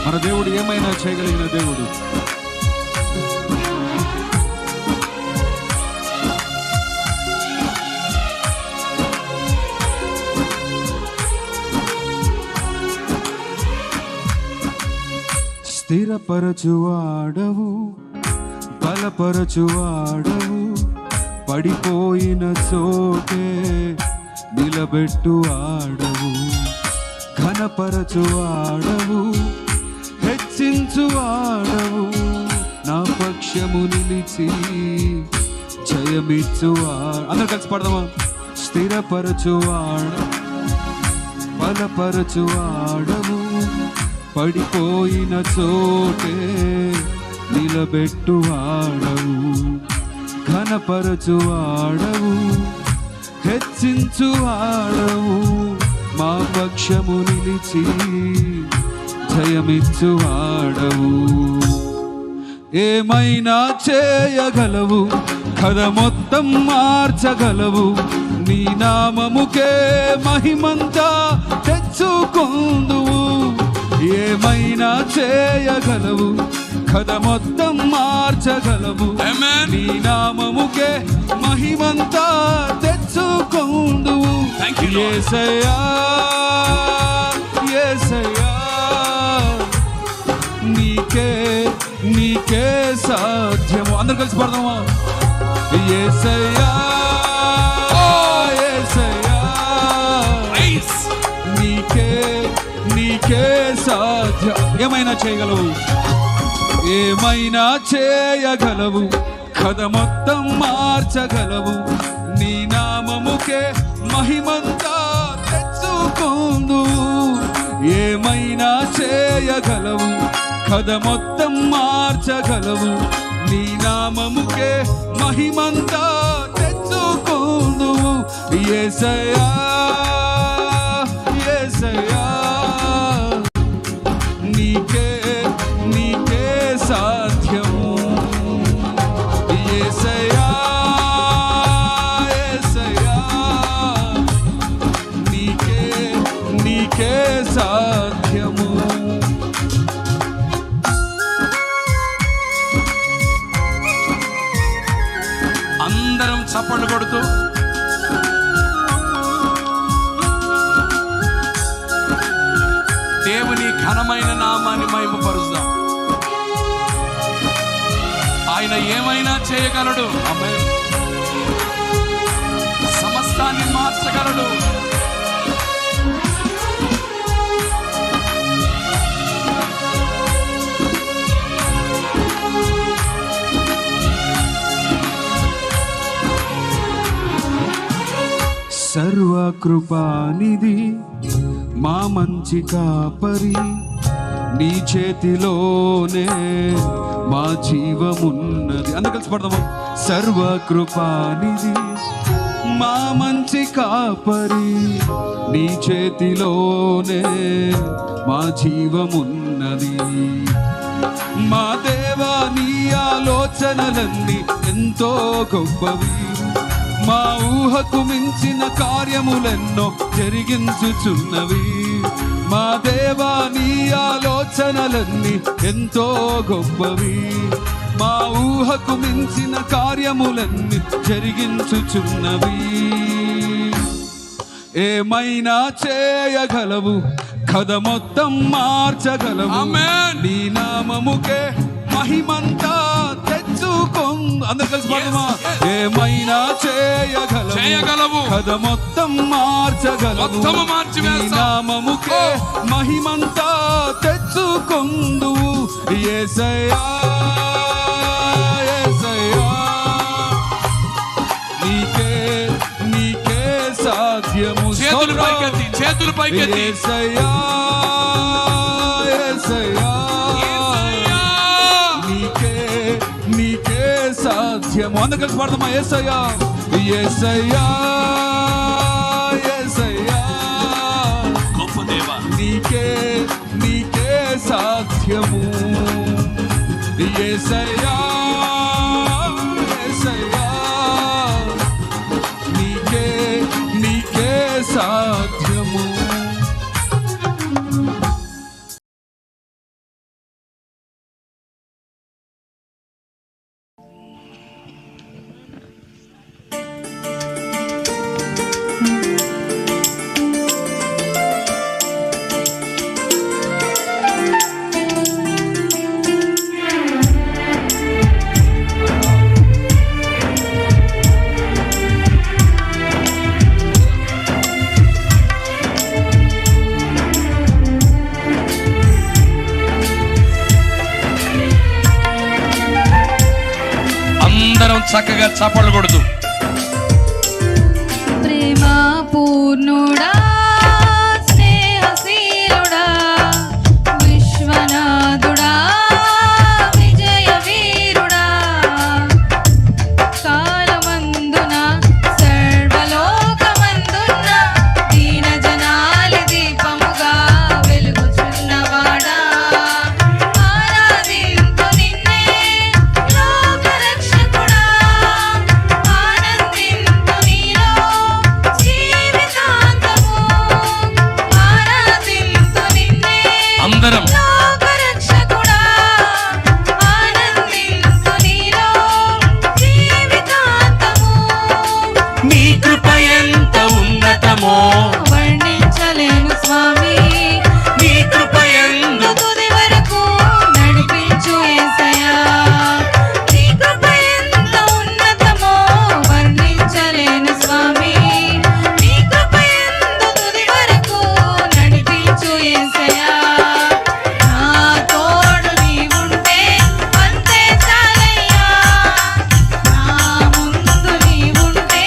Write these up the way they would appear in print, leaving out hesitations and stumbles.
మన దేవుడు ఏమైనా చేయగలిగిన దేవుడు. స్థిరపరచువాడవు, బలపరచువాడవు, పడిపోయిన చోటే నిలబెట్టువాడవు, ఘనపరచువాడవు, హెచ్చించువాడవు, నా పక్షము నిలిచి జయమిచ్చువాడు. అందరూ కలిసి పడదామా? స్థిరపరచువాడు, బలపరచువాడవు, పడిపోయిన చోటే నిలబెట్టువాడవు, ఘనపరచువాడవు, హెచ్చించువాడవు, మా పక్షము నిలిచి జయమిచ్చువాడవు. ఏమైనా చేయగలవు, కథ మొత్తం మార్చగలవు, నీ నామముకే మహిమంతా తెచ్చుకొందువు. ఏమైనా చేయగలవు, కథ మొత్తం మార్చగలవు, నీ నామముకే మహిమంతా తెచ్చుకొందువు. యేసయ్యా యేసయ్యా, నీకే సాధ్యము. అందరు కలిసి పడదామా? యేసయ్యా యేసయ్యా, నీకే సాధ్యం. ఏమైనా చేయగలవు, ఏమైనా చేయగలవు, కథ మొత్తం మార్చగలవు, నీ నామముకే మహిమంతా తెచ్చుకొందువు. ఏమైనా చేయగలవు, కథ మొత్తం మార్చగలవు, నీ నామముకే మహిమంతా తెచ్చుకొందువు. యేసయ్యా యేసయ్యా, నీకే సాధ్యము. యేసయ్యా యేసయ్యా, నీకే సాధ్యము. అందరం చప్పట్లు కొడుతూ దేవుని ఘనమైన నామాన్ని మహిమపరుస్తాం. ఆయన ఏమైనా చేయగలడు, ఆమేన్. సమస్తాన్ని మార్చగలడు. సర్వకృపానిధి, మా మంచి కాపరి, నీ చేతిలోనే మా జీవమున్నది. అందరూ కలిసి పడదామా? సర్వకృపానిధి, మా మంచి కాపరి, నీ చేతిలోనే మా జీవమున్నది. మా దేవా, నీ ఆలోచనలన్నీ ఎంతో గొప్పవి, మా ఊహకు మించిన కార్యములెన్నో జరిగించుచున్నవి. మా దేవా, నీ ఆలోచనలన్నీ ఎంతో గొప్పవి, మా ఊహకు మించిన కార్యములన్నీ జరిగించుచున్నవి. ఏమైనా చేయగలవు, కథ మొత్తం మార్చగలవు, నీ నామముకే మహిమంతా తెచ్చుకొందు. అందరు కలిసి పడదామా? ఏమైనా చేయగలవు, కథ మొత్తం మార్చగలవు, నీ నామముకే మహిమంతా తెచ్చుకొందువు. యేసయ్యా యేసయ్యా, నీకే సాధ్యము. చేతులు పైకెత్తి యేసయ్యా యేసయ్యా, నీకే సాధ్యము. అందరు కలిసి పడదామా? యేసయ్యా యేసయ్యా యేసయ్యా, గొప్ప దేవా, నీకే సాధ్యము. యేసయ్యా యేసయ్యా, నీకే సాధ్యము. చక్కగా చప్పట్లు కొడుతూ ప్రేమ పూర్ణుడా స్నేహశీలుడా విశ్వనాథుడా విజయ వీరుడా కాలమందున సర్వలోకమందున దీన జనాలి దీపముగా వెలుగుచున్నవాడా ఆరాధింతు నిన్నే లోకరక్షకుడా ఆనందింతు నీలో జీవితాంతము ఆరాధింతు నిన్నే అందరం లోకరక్షకుడా ఆనందింతు నీలో జీవితాంతము నీ కృప ఎంత ఉన్నతమో వర్ణించలేను స్వామి నీ కృప ఎంత తుది వరకు నడిపించు యేసయ్యా నీ కృప ఎంత ఉన్నతమో వర్ణించలేను స్వామి నీ కృప ఎంత తుది వరకు నడిపించు యేసయ్యా నా తోడు నీవుంటే అంతే చాలయ్యా నా ముందు నీవుంటే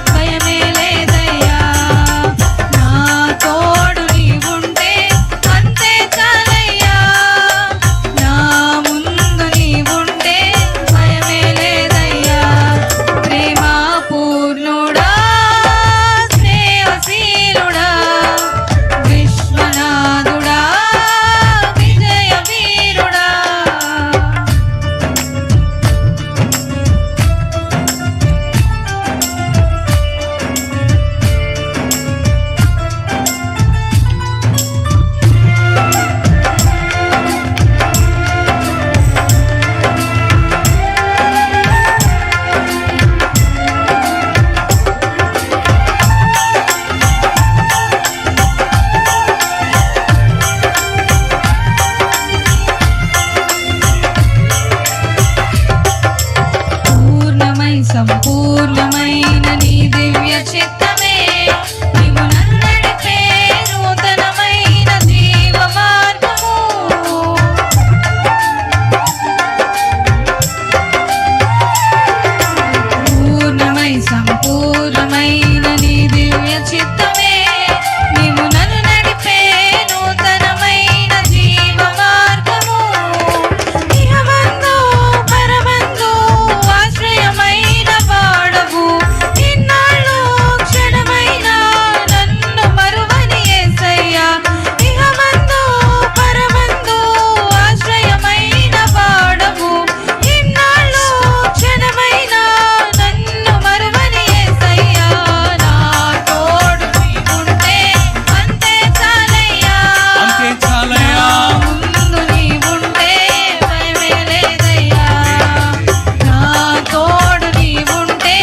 భయమే లేదయ్యా నా తోడు నీవుంటే అంతే చాలయ్యా నా ముందు నీవుంటే భయమే లేదయ్యా ప్రేమ పూర్ణుడా స్నేహశీలుడా విశ్వనాథుడా విజయ వీరుడా పూర్ణమై సంపూర్ణమైన నీ దివ్య చిత్తమే నీవు నన్నడిపే నూతనమైన జీవ మార్గము పూర్ణమై సంపూర్ణమైన నీ దివ్య చిత్తమే నీవు నన్ను నడిపే నూతనమైన జీవ మార్గము ఇహమందు పరమందు ఆశ్రయమైన వాడవు ఇన్నాళ్ళు క్షణమైన నన్ను మరువని యేసయ్యా ఇహమందు పరమందు ఆశ్రయమైన వాడవు ఇన్నాళ్ళు క్షణమైన నన్ను మరువని యేసయ్యా నా తోడు నీవుంటే అంతే చాలయ్యా అంతే చాలయ్యా ముందు నీవుంటే భయమే లేదయ్యా నా తోడు నీవుంటే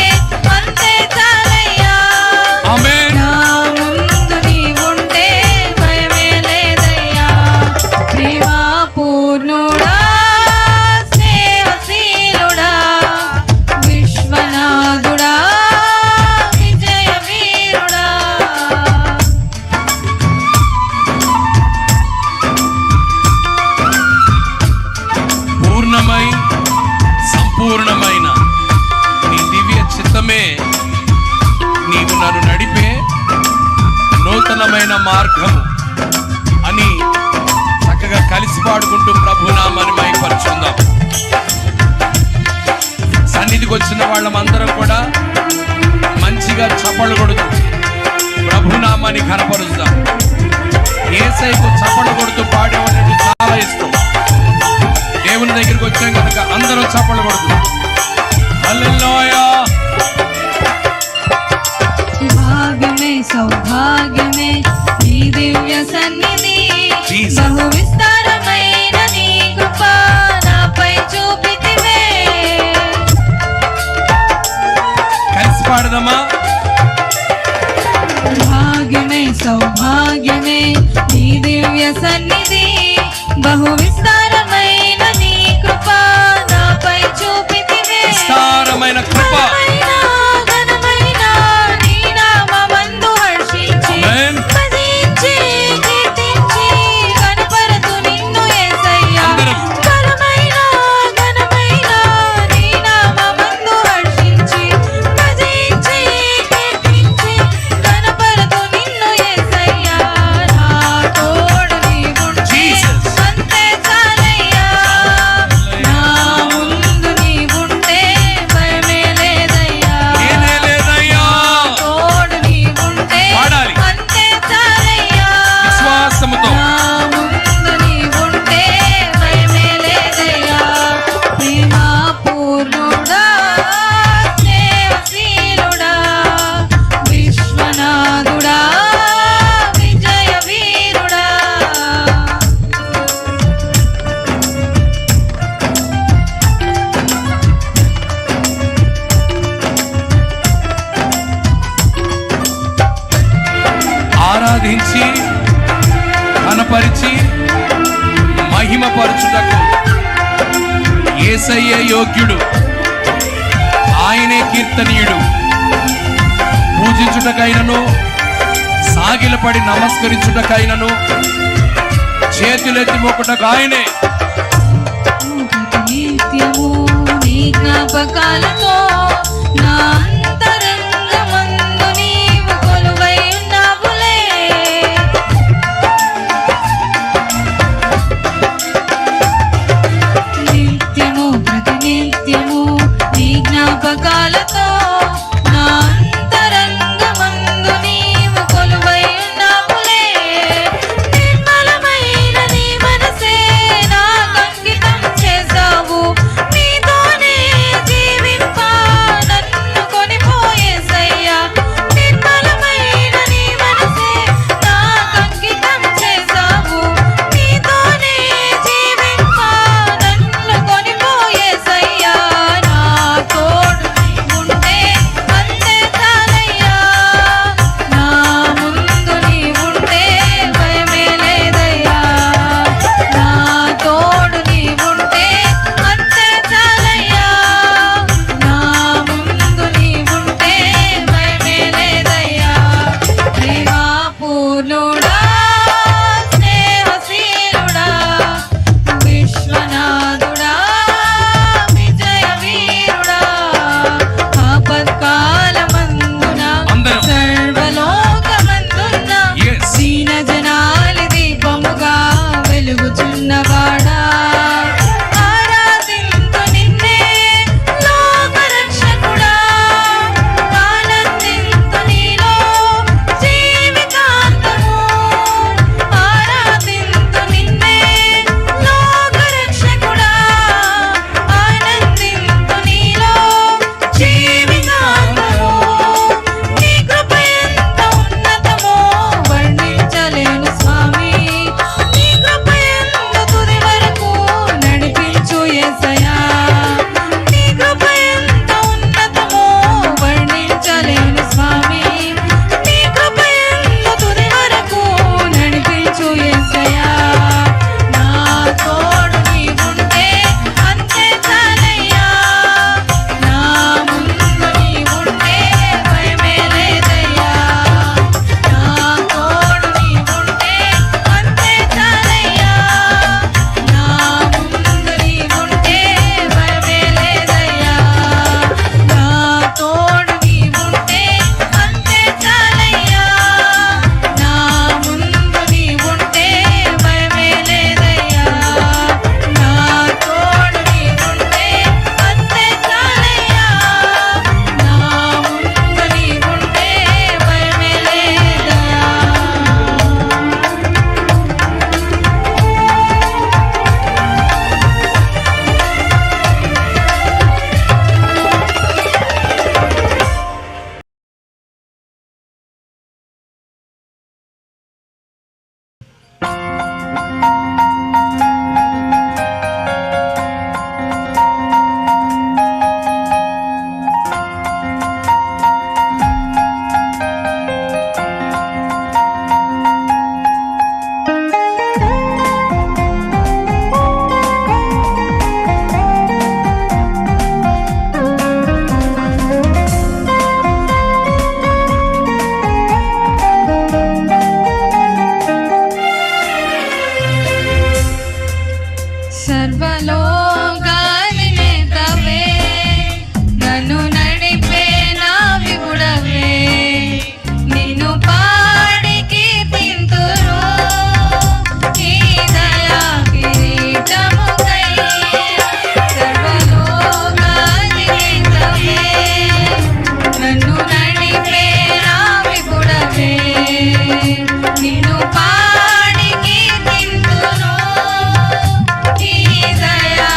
అంతే చాలయ్యా ఆమేన్ నా ముందు నీవుంటే భయమే లేదయ్యా ప్రేమ పూర్ణుడా స్నేహశీలుడా విశ్వనాథుడా విజయ వీరుడా పూర్ణమై సంపూర్ణమైన నీ దివ్య చిత్తమే నీవు నన్ను నడిపే నూతనమైన మార్గము అని చక్కగా కలిసి పాడుకుంటూ ప్రభునామాన్ని మైపరుచుకుందాం. సన్నిధికి వచ్చిన వాళ్ళమందరం కూడా మంచిగా చప్పళ్ళు కొడుతూ ప్రభునామాన్ని కనపరుస్తాం. యేసయ్యకు చప్పళ్ళు కొడుతూ పాడేవాళ్ళకి చాలా ఇష్టం. దేవుని దగ్గరికి వచ్చాం కనుక అందరూ చప్పట్లు కొడుతూ హల్లెలూయా భాగ్యమే సౌభాగ్యమే నీ దివ్య సన్నిధి Jesus. బహు విస్తారమైన నీ కృప నాపై చూపితివే కలిసి పాడదామా భాగ్యమే సౌభాగ్యమే నీ దివ్య సన్నిధి బహు విస్తారమైన నీ కృప నాపై చూపితివే విస్తారమైన కృప ఘనమైన నీ నామమందు హర్షించి ఆమేన్. భజించి కీర్తించి కనపరతు నిన్ను యేసయ్యా అందరం. ఘనమైన నీ నామమందు హర్షించి గణపరచుటకు యేసయ్యే యోగ్యుడు, ఆయనే కీర్తనీయుడు. పూజించుటకైనను సాగిలపడి నమస్కరించుటకైనను చేతులెత్తి మొక్కుటకు ఆయనే. నిత్యము నీ జ్ఞాపకాలతో నా అంతరంగమందు నీవు కొలువై ఉన్నావులే. నిత్యము ప్రతినిత్యము నీ జ్ఞాపకాలతో నా అంతరంగమందు నీవు కొలువై ఉన్నావులే. నిర్మలమైన నీ మనసే నాకు అంకితం చేసావు. నీతోనే జీవింప నన్ను కొనిపోయేసయ్యా. నిర్మలమైన నీ మనసే నాకు అంకితం చేసావు. నీతోనే జీవింప నన్ను కొనిపోయేసయ్యా. నా తోడు నీవుంటే అంతే చాలయ్యా. నా ముందు నీవుంటే భయమే లేదయ్యా. నా తోడు నీవుంటే అంతే చాలయ్యా. నా ముందు నీవుంటే భయమే లేదయ్యా. ప్రేమపూర్ణుడా, స్నేహశీలుడా, విశ్వనాథుడా, విజయ వీరుడా, ఆపత్కాలమందున అందరం. సర్వలోకమందున Yes. దీన జనాలి దీపముగా వెలుగుచున్నవాడా, ఆరాధింతు నిన్నే లోకరక్షకుడా. ఆనందింతు నీలో జీవితాంతము. ఆరాధింతు నిన్నే లోకరక్షకుడా. ఆనందింతు నీలో జీవితాంతము. నీ కృప ఎంత ఉన్నతమో వర్ణించలేను స్వామి. నీ కృప ఎంత తుది వరకు నడిపించు యేసయ్యా. నీ కృప ఎంత ఉన్నతమో వర్ణించలేను స్వామి. నీ కృప ఎంత తుది వరకు నడిపించు యేసయ్యా. నా తోడు నీవుంటే అంతే చాలయ్యా. నా ముందు నీవుంటే భయమే లేదయ్యా. నా తోడు నీవుంటే అంతే చాలయ్యా. నా ముందు నీవుంటే భయమే లేదయ్యా. నా తోడు నీవుంటే అంతే చాలయ్యా. నా ముందు నీవుంటే భయమే లేదయ్యా. నా తోడు నీవుంటే అంతే చాలయ్యా. నా ముందు నీవుంటే భయమే లేదయ్యా. సర్వలోకాని నేతవే, నన్ను నడిపే నా విపుడవే. నిన్ను పాడి కీర్తింతురు ఈ దయా కిరీటముకై. సర్వలోకాని నేతవే, నన్ను నడిపే నా విపుడవే. నిన్ను పాడి కీర్తింతురు ఈ దయా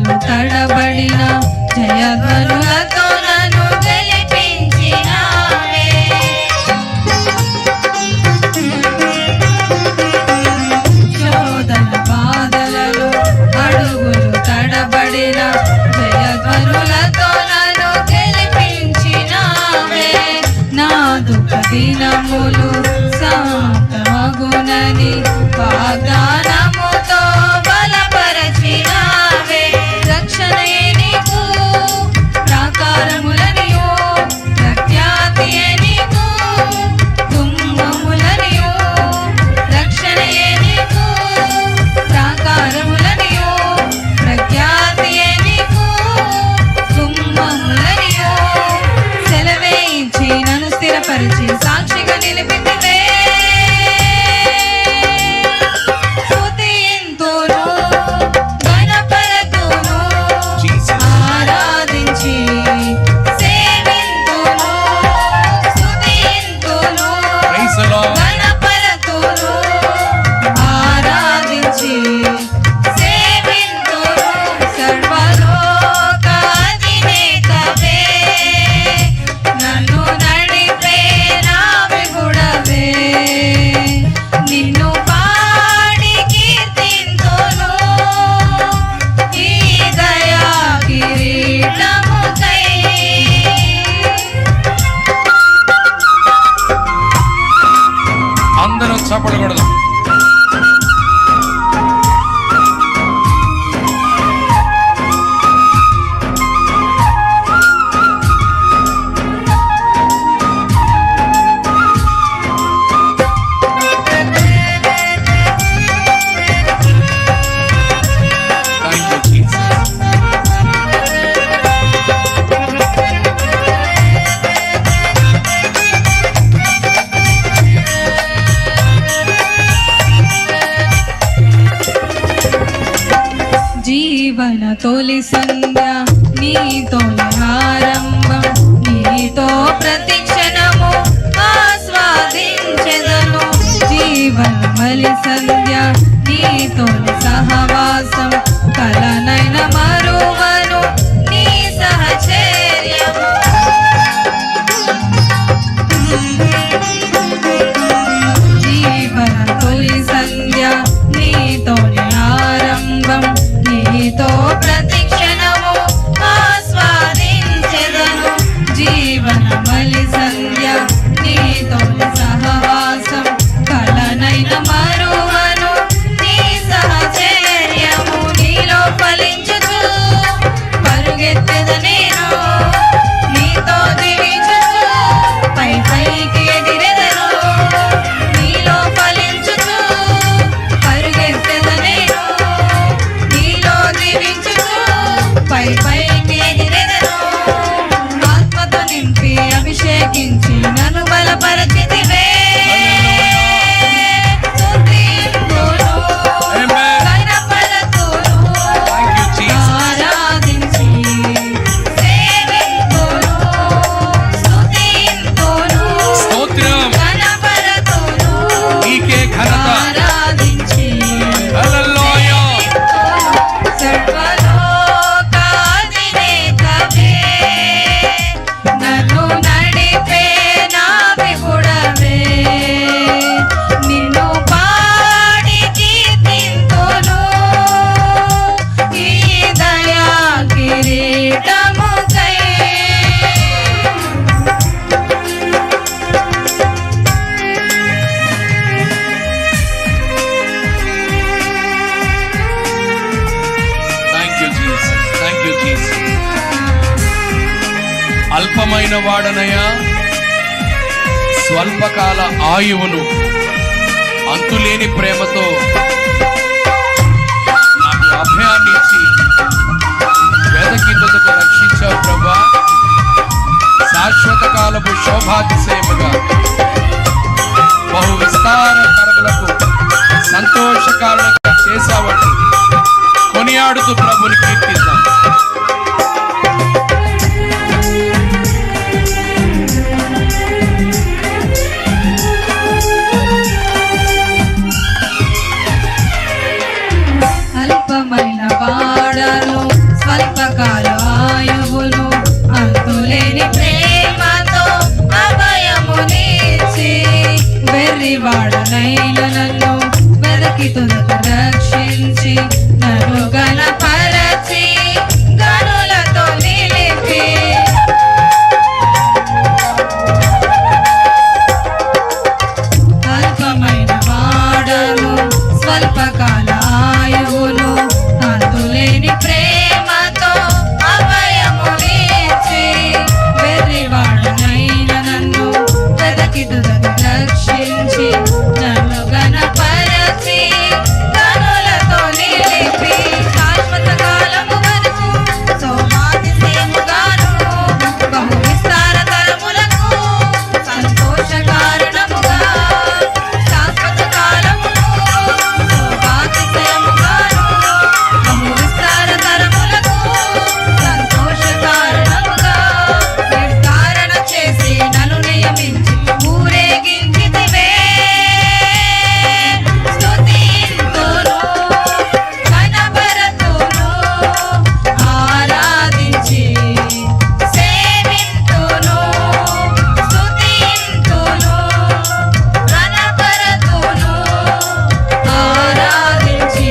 అడుగులు తడబడిన జయధ్వనులతో నన్ను గెలిపించినావే. శోధన బాధలలో అడుగులు తడబడిన జయధ్వనులతో నన్ను గెలిపించినావే. నా దుఃఖ దినములు శాంతమగునని వాగ్దానముతో బలపరచినావే. రక్షణయే నీకు ప్రాకారములనియు, ప్రఖ్యాతియే నీకు దుమ్మములనియు. రక్షణయే నీకు ప్రాకారములనియు, ప్రఖ్యాతియే నీకు దుమ్మములనియు. సెలవే ఇచ్చి నన్ను స్థిరపరిచి సాక్షిగా నిలిపితివే. స్తుతింతును, ఘనపరతును, ఆరాధించి సేవింతును. స్తుతింతును, Praise the Lord. ఘనపరతును, ఆరాధించి సేవింతును. సర్వలోకాధినేతవే, నన్ను నడిపే నా విగుడవే. నిన్ను పాడి కీర్తింతును, ఈ దయా కిరీటముకై. అందరూ చప్పడకూడదు. Thank you, Jesus. జీవన తొలి సంధ్య నీతో ఆరంభం, నీతో ప్రతిక్షణము ఆస్వాదించెదను. జీవన మలి సంధ్య నీతో సహవాసం, కలనైన మరువను నీ సహచర్యము. జీవన తొలి సంధ్య నీతో ఆరంభం, నీతో ప్రతిక్షణము ఆస్వాదించెదను. జీవన మలి సంధ్య నీతో సహవాసం, కలనైన మరువను నీ సహచర్యము. నీలో ఫలించుచు పరుగెత్తెద నేను, నీతో దివించుచు పై పైకి ఎగిరెదను. నీలో ఫలించుచు పరుగెత్తెద నేను, నీలో దివించుచు పై పైకి ఎగిరెదను. ఆత్మతో నింపి అభిషేకించి నన్ను బలపరచితివే. స్తుతింతును, Amen. ఘనపరతును, Thank you, Jesus. ఆరాధించి సేవింతును. స్తుతింతును, స్తోత్రం. ఘనపరతును, నీకే ఘనత. ఆరాధించి హల్లెలూయా. సర్వలోకాధినేతవే, నన్ను నడిపే నా విగుడవే. నిన్ను పాడి కీర్తింతును, ఈ దయా కిరీటముకై. Thank you, Jesus. Thank you, Jesus. అల్పమైన వాడనయ్యా, స్వల్పకాల ఆయువును అంతులేని ప్రేమతో నాకు అభయాన్ని ఇచ్చి వేదకిందకు రక్షించావు ప్రభా. శాశ్వత కాలపు శోభాతిశయముగా బహు విస్తార తరములకు సంతోష కారణంగా చేశావంటూ కొనియాడుతూ ప్రభుని కీర్తిద్దాం. అల్పమైన వాడను అంతులేని ప్రేమతో అభయమునిచ్చి వెర్రివాడనైన నన్ను వెదకి తుదకు రక్షించి నన్ను గణపరచి గనులతో నిలిపి అల్పమైన వాడను స్వల్పకాల ఆయువును అంతులేని ప్రేమతో అభయమునిచ్చి వెర్రివాడనైన నన్ను వెదకి తుదకు రక్షించి నన్ను గణపరచి గనులతో నిలిపి శాశ్వత కాలము వరకు సౌభాగ్యసేముగాను బహు విస్తార తరములకు సంతోష కారణముగా శాశ్వత కాలమును సౌభాగ్యసేముగాను బహు విస్తార తరములకు సంతోష కారణముగా నిర్ధారణ చేసి నన్ను నియమించి ఊరేగించితివే స్తుతింతును కనపరతును ఆరాధించి సేవింతును స్తుతింతును కనపరతును ఆరాధించి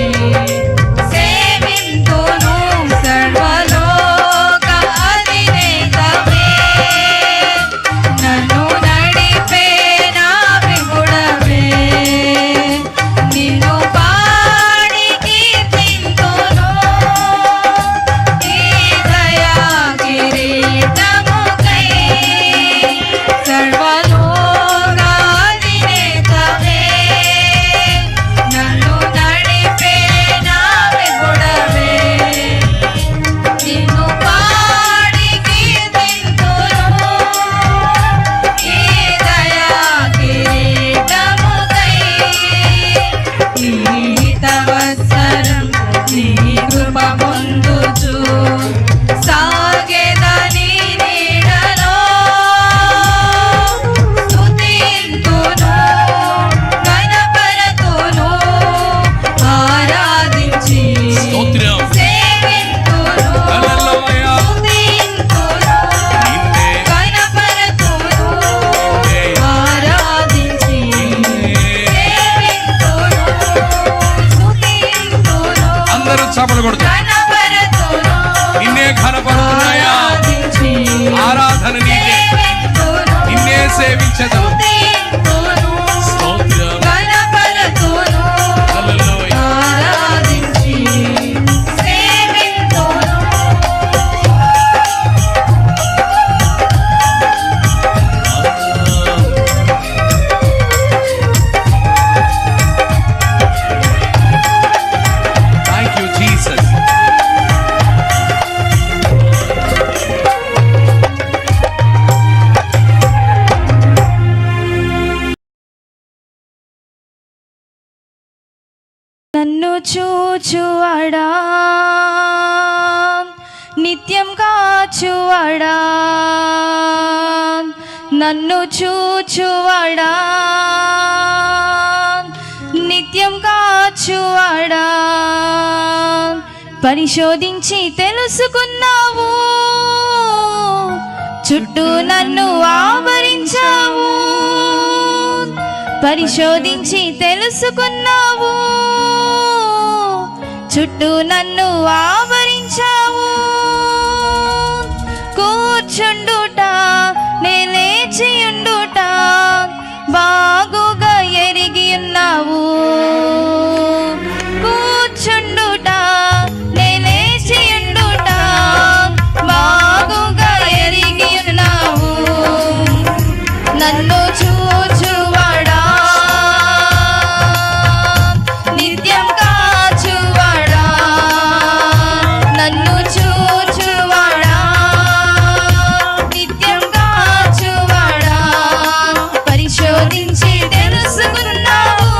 సేవింతును సర్వలోక అధినేతవే నన్ను నడిపే నా విగుడవే నిన్ను పాడి కీర్తింతును ఈ దయా కిరీటముకై సర్వలోక అధినేతవే నన్ను నడిపే నా విగుడవే నిన్ను పాడి కీర్తింతును ఈ దయా కిరీటముకై ఈ తవత్సరం నీ కృప పొందుచు సాగెదని నీడలో స్తుతింతును గణపరతును ఆరాధించి స్తోత్రం. సేవింతును హల్లెలూయా. స్తుతింతును నిన్నే గణపరతును ఆరాధించి సేవింతును స్తుతింతును అందరూ చప్పలు కొడుతూ గణపరతును నిన్నే కనపడుతున్నాయా ఆరాధించి ఆరాధన నీకే సేవింతును నిన్నే సేవించదు స్తుతింతును స్తోత్రం. గణపరతును హల్లెలూయా. ఆరాధించి సేవింతును Thank you, Jesus. నన్ను చూచువాడా నిత్యం కాచువాడా నన్ను చూచువాడా నిత్యం కాచువాడా పరిశోధించి తెలుసుకున్నావు చుట్టూ నన్ను ఆవరించావు పరిశోధించి తెలుసుకున్నావు చుట్టూ నన్ను ఆవరించావు కూర్చుండుట నే లేచియుండుట బాగుగా ఎరిగి ఉన్నావు కూర్చుండుట నే లేచియుండుట బాగుగా ఎరిగి ఉన్నావు నన్ను చూచువాడా నిత్యం కాచువాడా నన్ను చూచువాడా నిత్యం కాచువాడా పరిశోధించి తెలుసుకున్నావు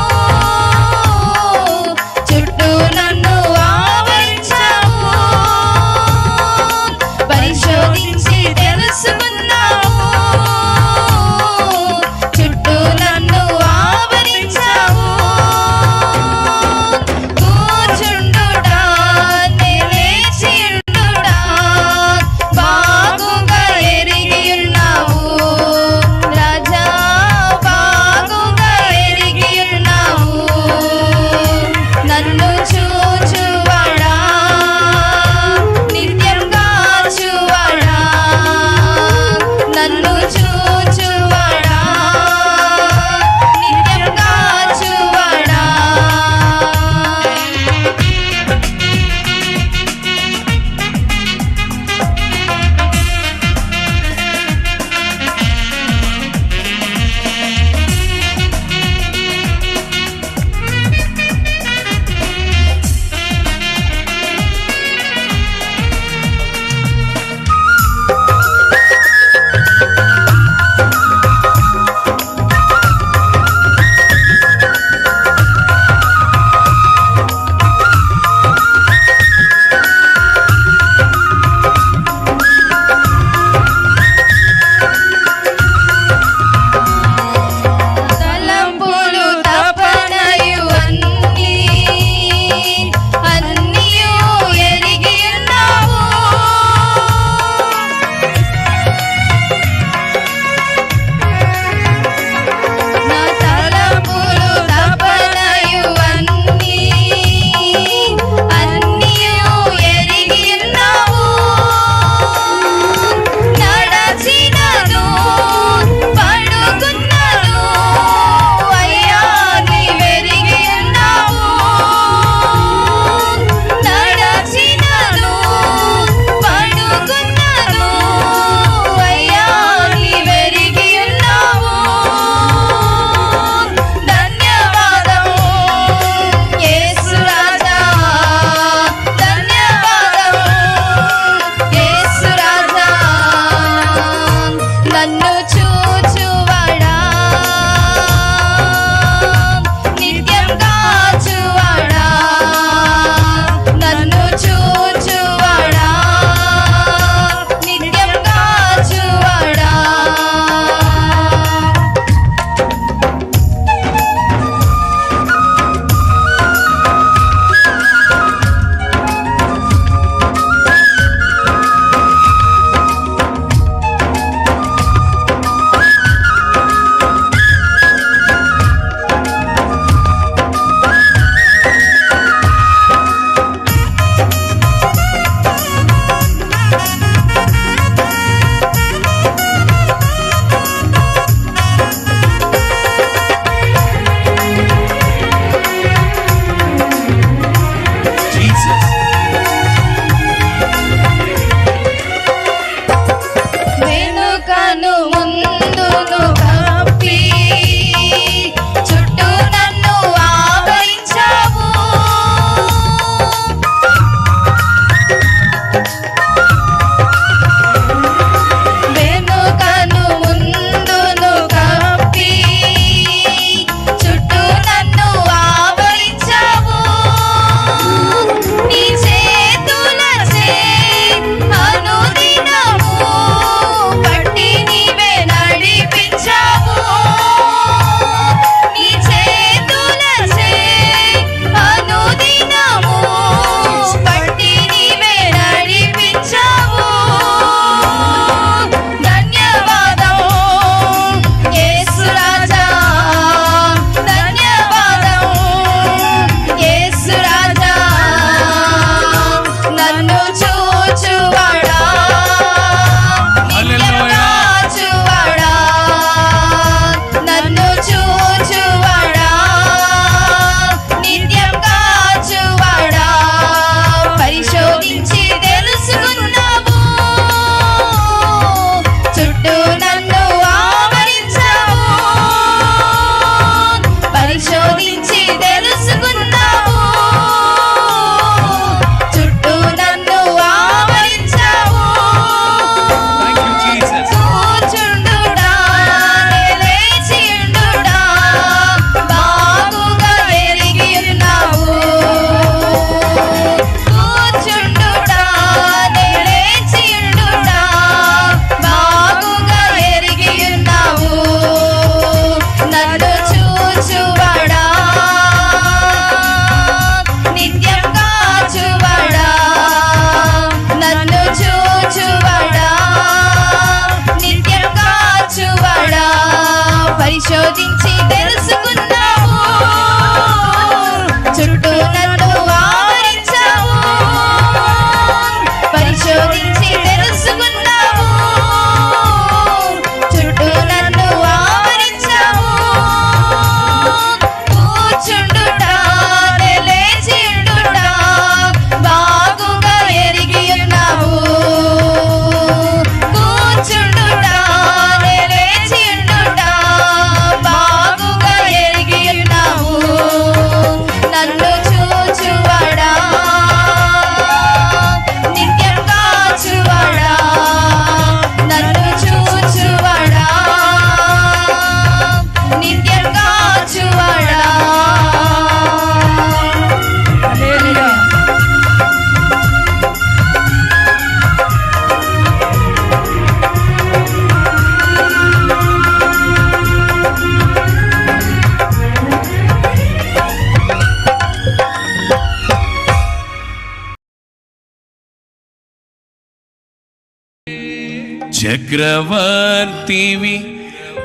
చక్రవర్తివి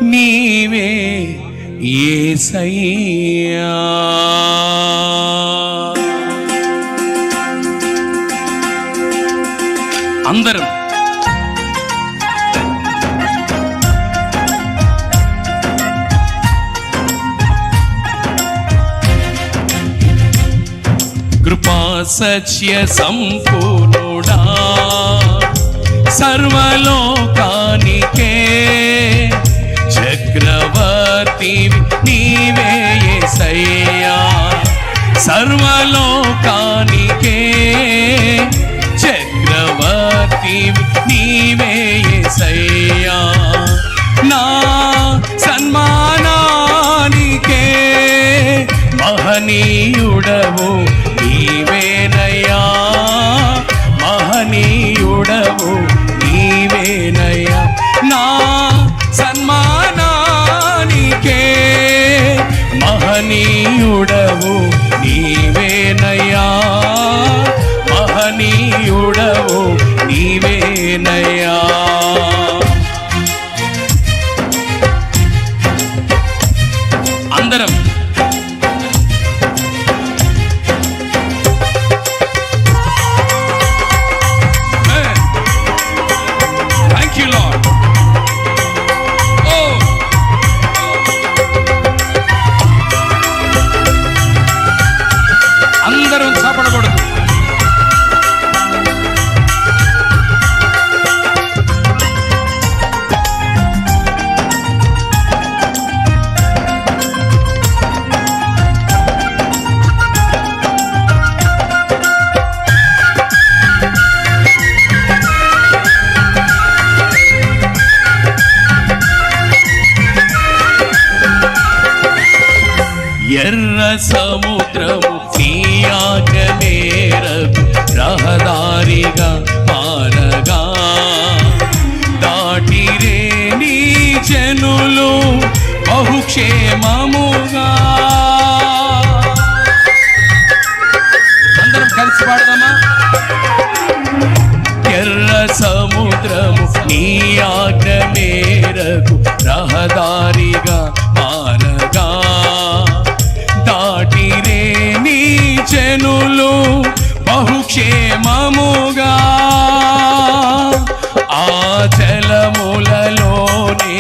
నీవే యేసయ్యా. అందరం కృపా సత్య సంపూర్ణుడా సర్వలోకానికే చక్రవర్తివి నీవే యేసయ్యా. సర్వలోకానికే చక్రవర్తివి నీవే యేసయ్యా. నా సన్మానానికే మహనీయుడవు నీవేనయ్యా. మహనీయుడవు నీవేనయ్యా. నా సన్మానానికే మహనీయుడవు నీవేనయ్యా. మహనీయుడవు నీవేనయ్యా. అందరం ఎర్ర సముద్రము నీ ఆజ్ఞ మేరకు రహదారిగా మారగా దాటిరే నీ జనులు బహుక్షేమముగా. అందరం కలిసి పాడదామా? ఎర్ర సముద్రము నీ ఆజ్ఞ మేరకు రహదారిగా మారగా దాటిరే నీ జనులు బహుక్షేమముగా. ఆ జలములలోనే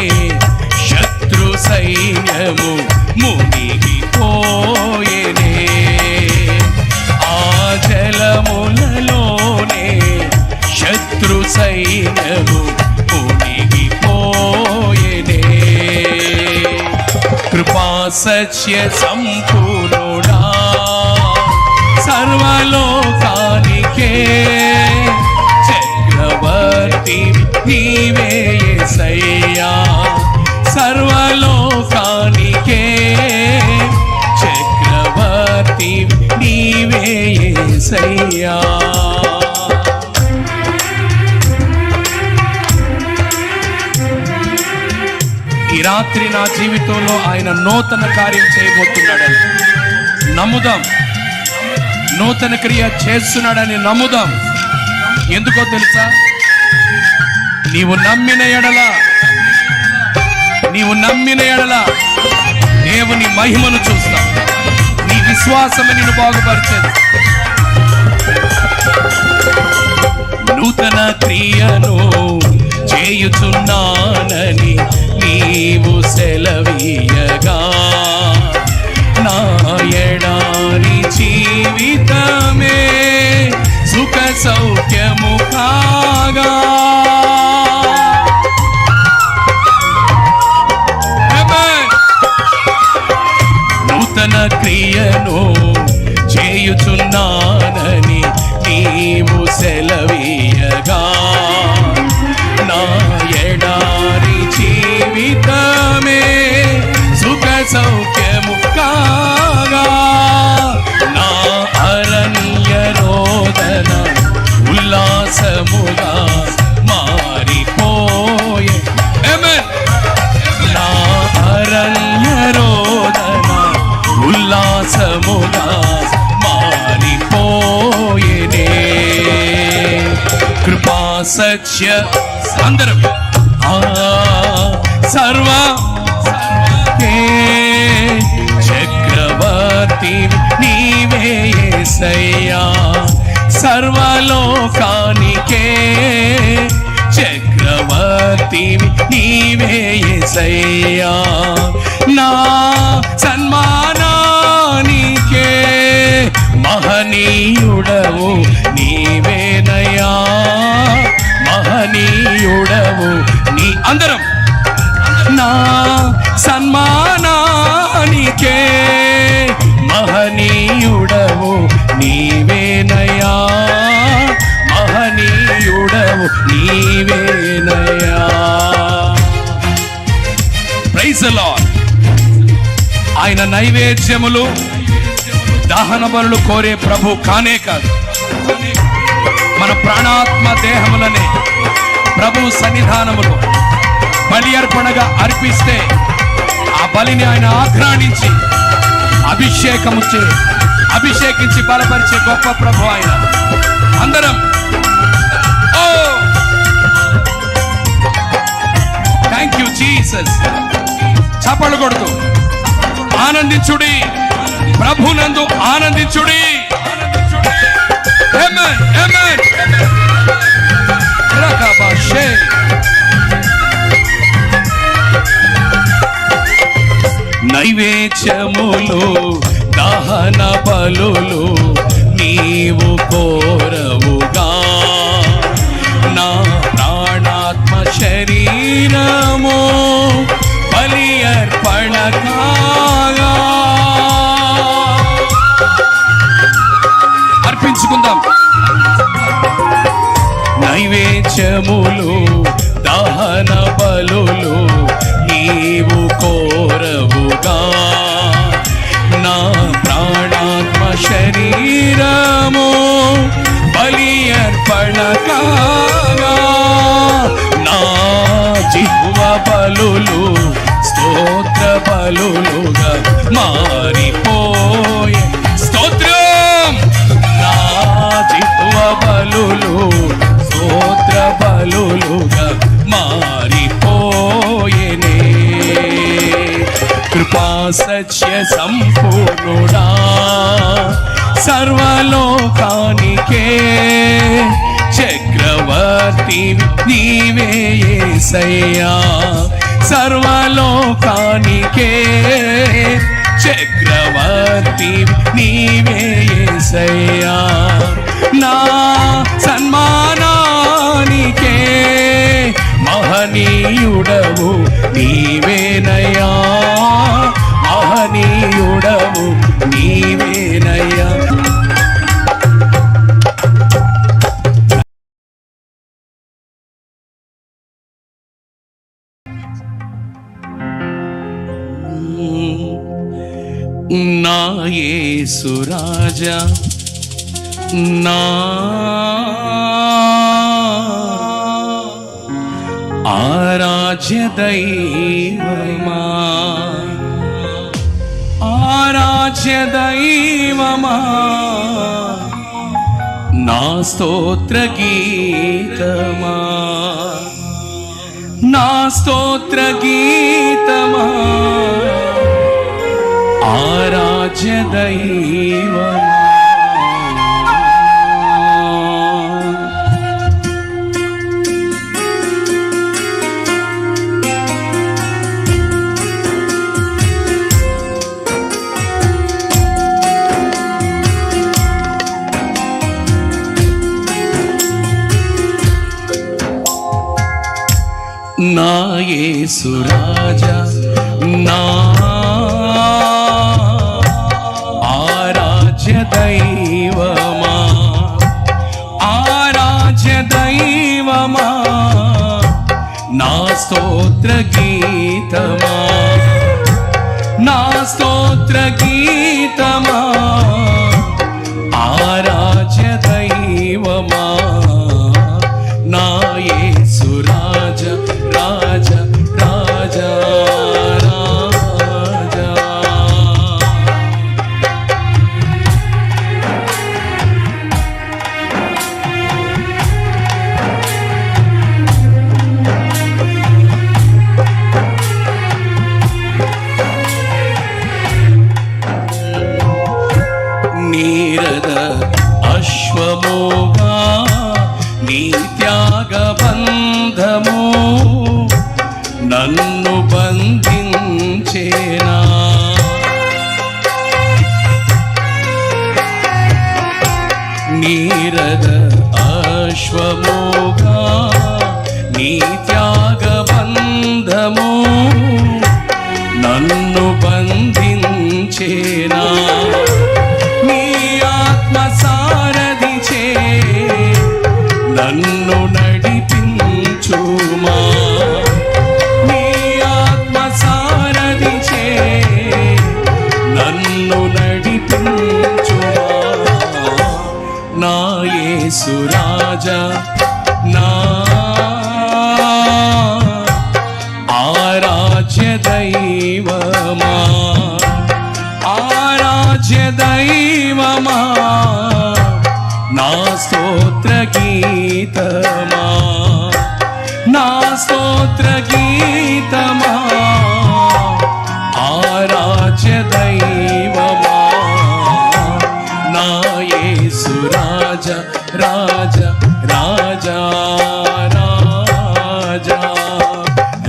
శత్రు సైన్యము మునిగిపోయేనే. ఆ జలములలోనే శత్రు సైన్యము మునిగిపోయేనే. కృపా సత్య సంపూర్ణుడా సర్వలోకానికే చక్రవర్తి నీవే యేసయ్యా. సర్వలోకానికే చక్రవర్తి నీవే యేసయ్యా. ఈ రాత్రి నా జీవితంలో ఆయన నూతన కార్యం చేయబోతున్నాడని నమ్ముదాం. నూతన క్రియ చేస్తున్నాడని నమ్ముదాం. ఎందుకో తెలుసా? నీవు నమ్మిన ఎడల దేవుని మహిమను చూస్తావు. నీ విశ్వాసమే నిన్ను బాగుపరిచేది. నూతన క్రియను చేయుచున్నానని నీవు సెలవీయగా నా ఎడారి జీవితమే సుఖ సౌఖ్యము కాగా. నూతన క్రియను చేయుచున్నానని నీవు సెలవీయగా నా ఎడారి జీవితమే సుఖ సౌఖ్యము కాగా. నా అరణ్య రోదన ఉల్లాసముగా మారిపోయే. నా అరణ్య రోదన ఉల్లాసముగా మారిపోయేనే. కృపా సత్య అందరం సర్వ చక్రవర్తి నీవే యేసయ్యా, సర్వలోకానికే చక్రవర్తి నీవే యేసయ్యా, నా సన్మానానికే మహనీయుడవు నీవేనయ్యా, మహనీయుడవు నీ అందరం నా సన్మానానికే మహనీయుడవు నీవేనయ్యా, మహనీయుడవు నీవేనయ్యా. Praise the lord. ఆయన నైవేద్యములు దహన బలులు కోరే ప్రభు కానే కాదు, మన ప్రాణాత్మ దేహములనే ప్రభు సన్నిధానములో బలి అర్పణగా అర్పిస్తే ఆ బలిని ఆయన ఆఘ్రాణించి అభిషేకించి బలపరిచే గొప్ప ప్రభు ఆయన. అందరం ఓ థ్యాంక్ యూ జీసస్. చప్పట్లు కొడుతూ ఆనందించుడి, ప్రభునందు ఆనందించుడి. ఆమేన్ ఆమేన్. రకబాషే నైవేద్యములు దహన బలులు నీవు కోరవుగా, నా ప్రాణాత్మ శరీరము బలి అర్పణ కాగా. అర్పించుకుందాం. నైవేద్యములు దహన బలులు నీవు కోరవుగా, నా ప్రాణాత్మ శరీరము బలి అర్పణ కాగా, నా జిహ్వ బలులు స్తోత్ర బలులుగా మారిపోయే. స్తోత్రం. నా జిహ్వ బలులు స్తోత్ర బలులుగా మారిపోయేనే. కృపా సత్య సంపూర్ణుడా, సర్వలోకానికే చక్రవర్తి నీవే యేసయ్యా, సర్వలోకానికే చక్రవర్తి నీవే యేసయ్యా, నా సన్మానానికే మహనీయుడవు నీవేనయ్యా, మహనీయుడవు నీవేనయ్యా. నా యేసు రాజా, నా ఆరాధ్య దైవమా, ఆరాధ్య దైవమా, నా స్తోత్ర గీతమా, నా స్తోత్ర గీతమా, ఆరాధ్య దైవమా. నా యేసు రాజా, నా ఆరాధ్య దైవమా, ఆరాధ్య దైవమా, నా స్తోత్ర గీతమా, నా స్తోత్ర గీతమా, ఆరాధ్య దైవమా, నా యేసు రాజా, రాజా రాజా రాజా. నీ త్యాగబంధము నన్ను బంధించేనా నీ ఆత్మ సారథిచే నన్ను నడిపించుమా నీ ఆత్మ సారథిచే నన్ను నడిపించుమా నా యేసు రాజా నా ఆరాధ్య దైవమా ఆరాధ్య దైవమా నా స్తోత్ర గీతమా నా స్తోత్ర గీతమా ఆరాధ్య దైవమా నా యేసు రాజా రాజా రాజా రాజా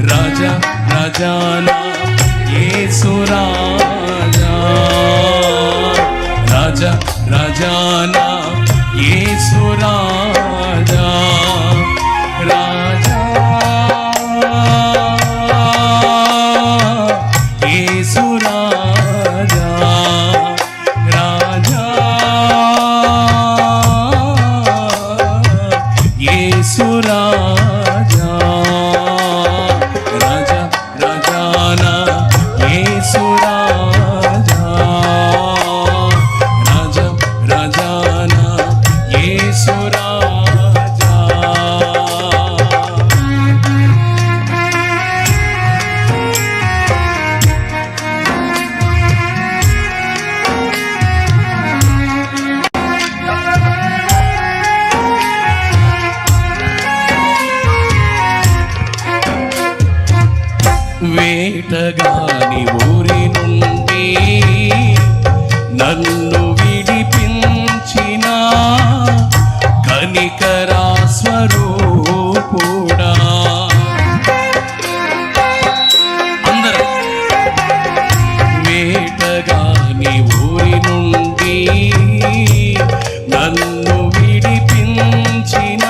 రాజా రాజానా యేసు రాజా రాజా రాజానా యేసు రాజా రాజా యేసు రాజా రాజా యేసు రాజా రాజా రాజానా యేసు రాజా రాజా రాజానా యేసు రాజా వేటగాని ఊరి నుండి నన్ను విడిపించిన కనికరా స్వరూపుడా అందరూ వేటగాని ఊరి నుండి నన్ను విడిపించిన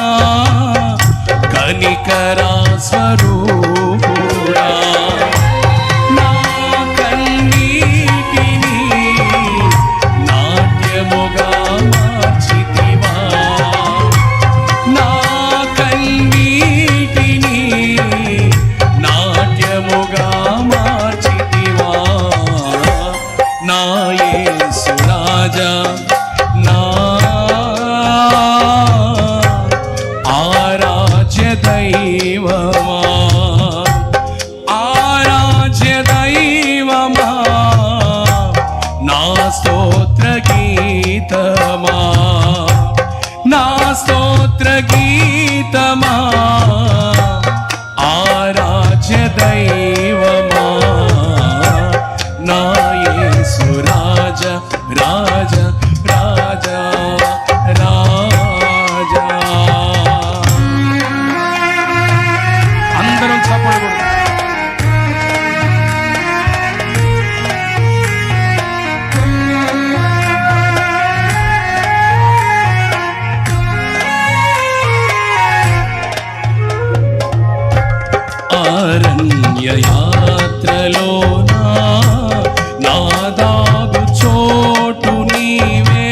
కనికరా స్వరూపుడా నా కన్నీటిని నాట్యముగా మార్చితివా నా కన్నీటిని నాట్యముగా మార్చితివా నా యేసు రాజా నా ఆరాధ్య దైవమా ఆరాధ్య దైవమా నా స్తోత్ర గీతమా నా స్తోత్ర గీతమా ఆరాధ్య దైవమా నా యేసు రాజా రాజా రాజా రాజా అందరం చప్పట్లు కొడదాం. అరణ్య యాత్రలోనా నా దాగు చోటు నీవే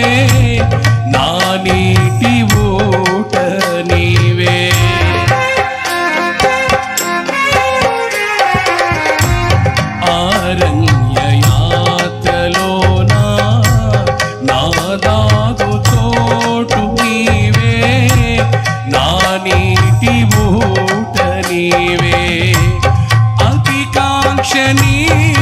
నా నీటి ఊట నీవే అరణ్య యాత్రలోనా నా దాగు చోటు నీవే నా నీటి ఊట నీవే అతికాంక్ష నీవే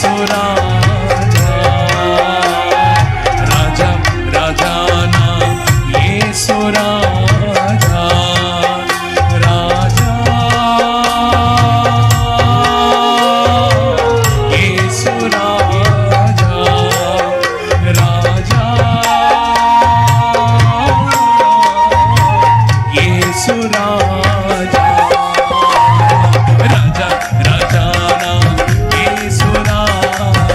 యేసు రాజా రాజా రాజానా యేసు రాజా రాజా యేసు రాజా రాజా యేసు రాజా రాజా రాజానా యేసు రాజా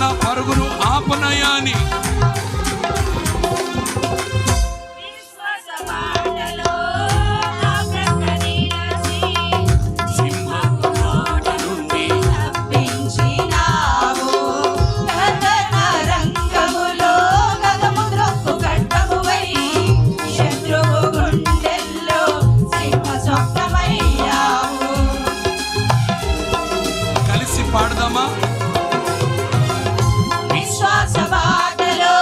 నా పరుగును ఆపనయ్యా అని సింహపు నోట నుండి తప్పించినావు కథన రంగములో గగముద్రొక్కు ఖడ్గమువై శత్రువు గుండెల్లో సింహ స్వప్నమయ్యావు. కలిసి పాడదామా? విశ్వాస బాటలో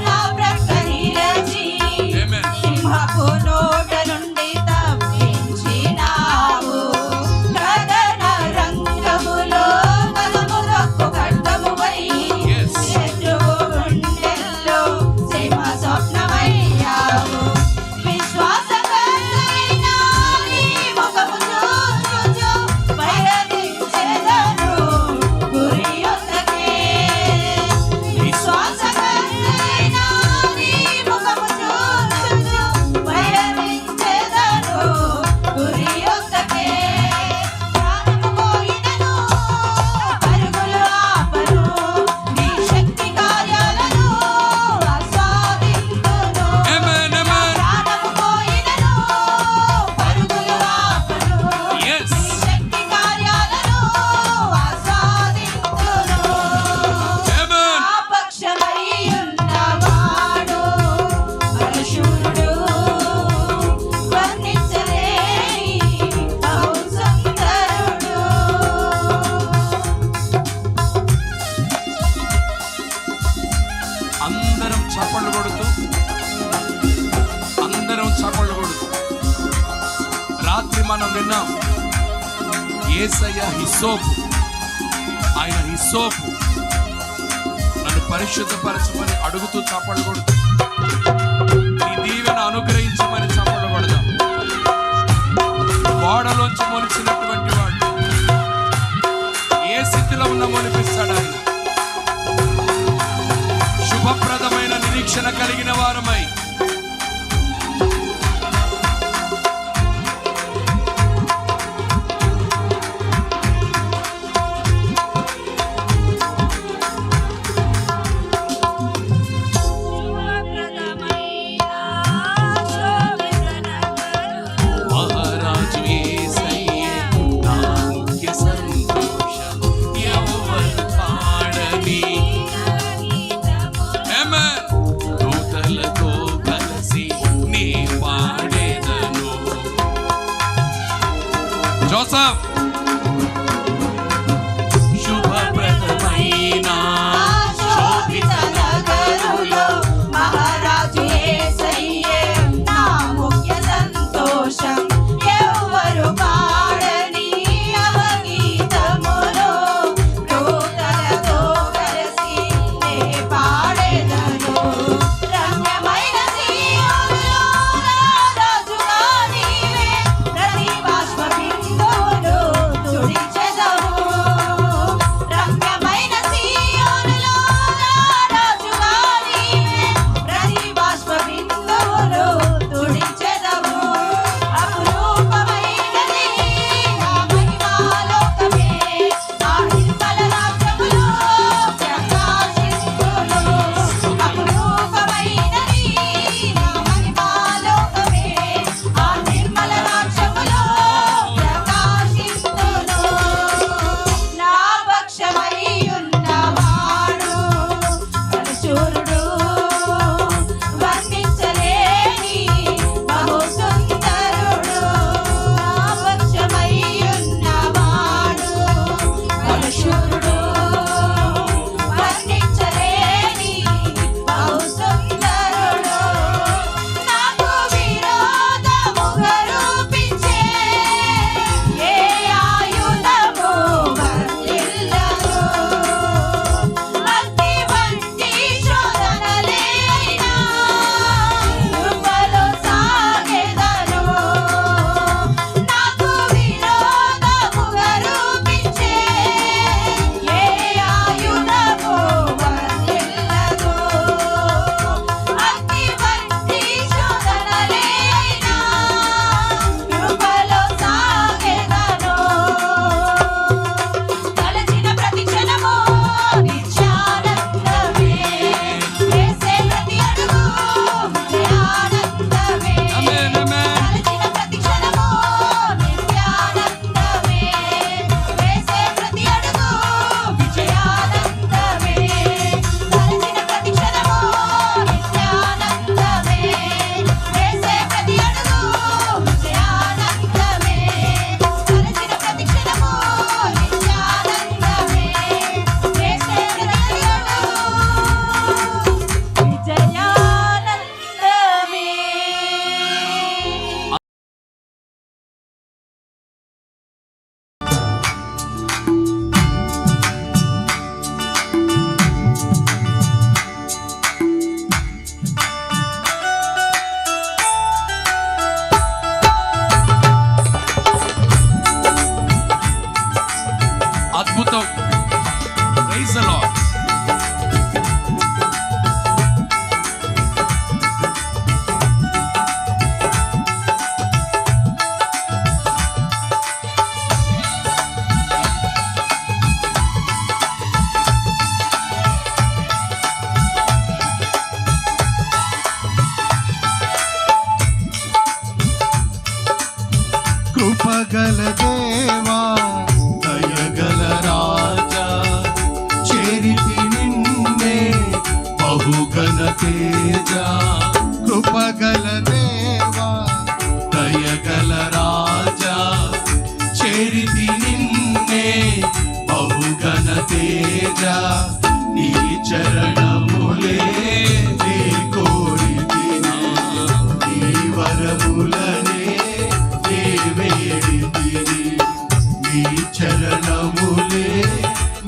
నా ప్రక్క నిలిచి Amen. సింహపు నోట నుండి తప్పించినావు కథన రంగములో గగముద్రొక్కు ఖడ్గమువై Yes. శత్రువు గుండెల్లో సింహ స్వప్నమయ్యావు. విశ్వాసకర్తైన నీ ముఖము చూచుచు పయనించెదను గురి యొద్దకే. విశ్వాసకర్తైన నీ ముఖము చూచుచు పయనించెదను గురి యొద్దకే. ప్రాణము పోయినను పరుగులు ఆపను, నీ శక్తి కార్యాలను ఆస్వాదింతును. Amen, amen. ప్రాణము పోయినను పరుగులు ఆపను, Yes. నీ శక్తి కార్యాలను ఆస్వాదింతును. Amen. నా పక్షమై ఉన్నవాడు అరుశూరుడు, వర్ణించలేని బహు సుందరుడు. అందరం చప్పళ్ళు కొడుతూ రాత్రి మనం విన్నాం యేసయ్య హిస్సోపు. ఆయన హిస్సోపు నన్ను పరిశుద్ధపరచమని అడుగుతూ చప్పళ్ళు కొడుతూ నీ దీవెన అనుగ్రహించమని చప్పళ్ళు కొడదాం. గోడలోంచి మొలిచినటువంటి వాడు ఏ స్థితిలో ఉన్న మొలిపిస్తాడు ఆయన. శుభప్రదమైన నిరీక్షణ కలిగిన వారమై మహారాజు యేసయ్యే నా ముఖ్య సంతోషం ఎవరు పాడని. Amen. దూతలతో బహుగణ తేజ కృపగల దేవా దయగల రాజా చేరితి నిన్నే బహుగణ తేజ నీ చరణములే నీ కోరితిని నీ వరములనే నీ వేడితిని నీ చరణములే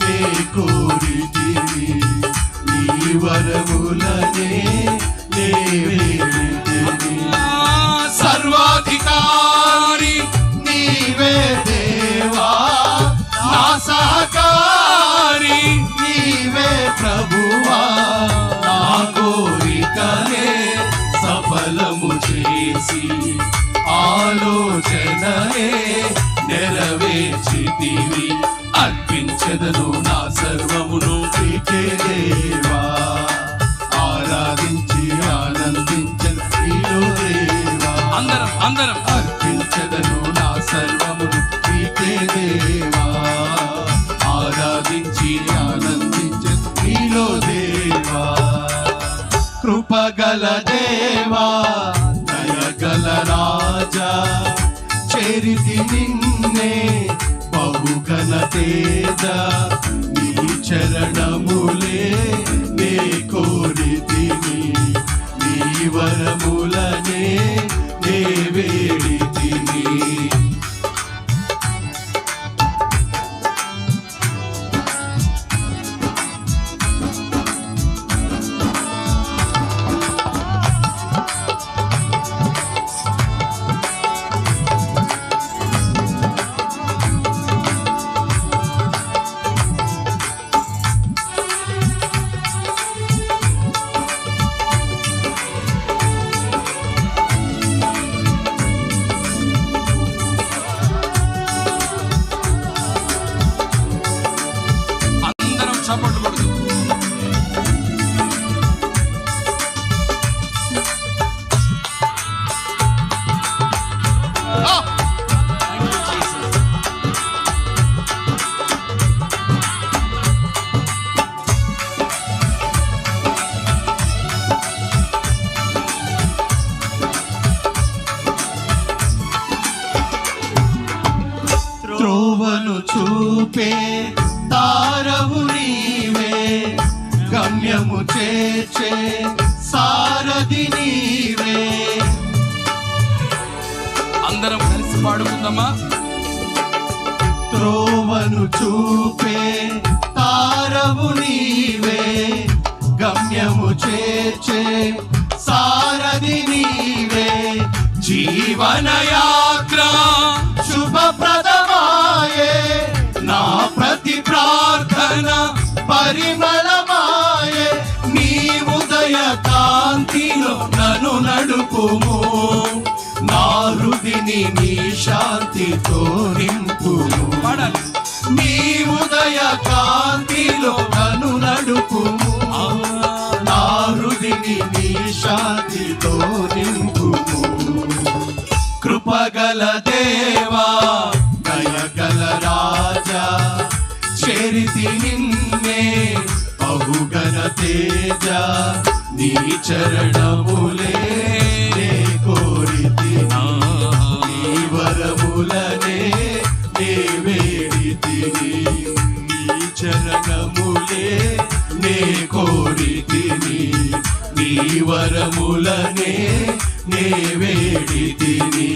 నీ కోరితిని నీ వరములనే నీ వేడితిని సర్వాధికారి నీవే దేవా నా సహకారి నీవే ప్రభువా నా కోరికలే సఫలము చేసి ఆలోచనలే నెరవేర్చితివి అర్పించెదను నా సర్వమును నీకే దేవా ఆరాధించి ఆనందించను దేవా అందరం అర్పించెదను నా సర్వమును నీకే దేవా ఆరాధించి ఆనందించను నీలో దేవా కృపగల దేవా దయగల రాజా చేరితి నిన్నే బహుగణ తేజ నీ చరణములే నే కోరితిని నీ వరములనే నే వేడితిని అందరం చప్పట్లు కొడుతూ త్రోవను చూపే తారవు నీవే గమ్యము చేర్చే సారథి నీవే అందరం కలిసి పాడుకుందామా త్రోవను చూపే తారవు నీవే గమ్యము చేర్చే సారథి నీవే జీవనయాత్ర శుభప్రదమాయే నా ప్రతి ప్రార్థన పరిమళమాయే నీ ఉదయ కాంతిలో నన్ను నడుపుము నా హృదిని నీ శాంతితో నింపుము పాడాలి నీ ఉదయ కాంతిలో నన్ను నడుపుము నా హృదిని నీ శాంతితో నింపుము కృపగల దేవా దయగల రాజా చేరితి నిన్నే బహుగణ తేజ నీ చరణములే నే కోరితిని నీ వరములనే నే వేడితిని నీ చరణములే నే కోరితిని నీ వరములనే నే వేడితిని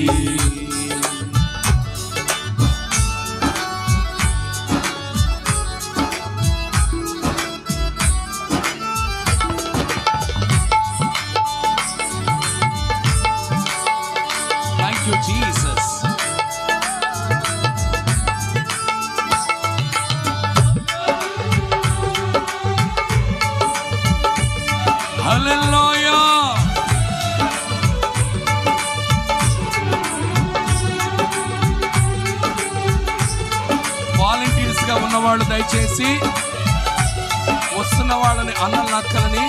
thank you Jesus hallelujah volunteers గా ఉన్నవాళ్ళు దయచేసి వస్తున్న వాళ్ళని అన్నల నక్కలని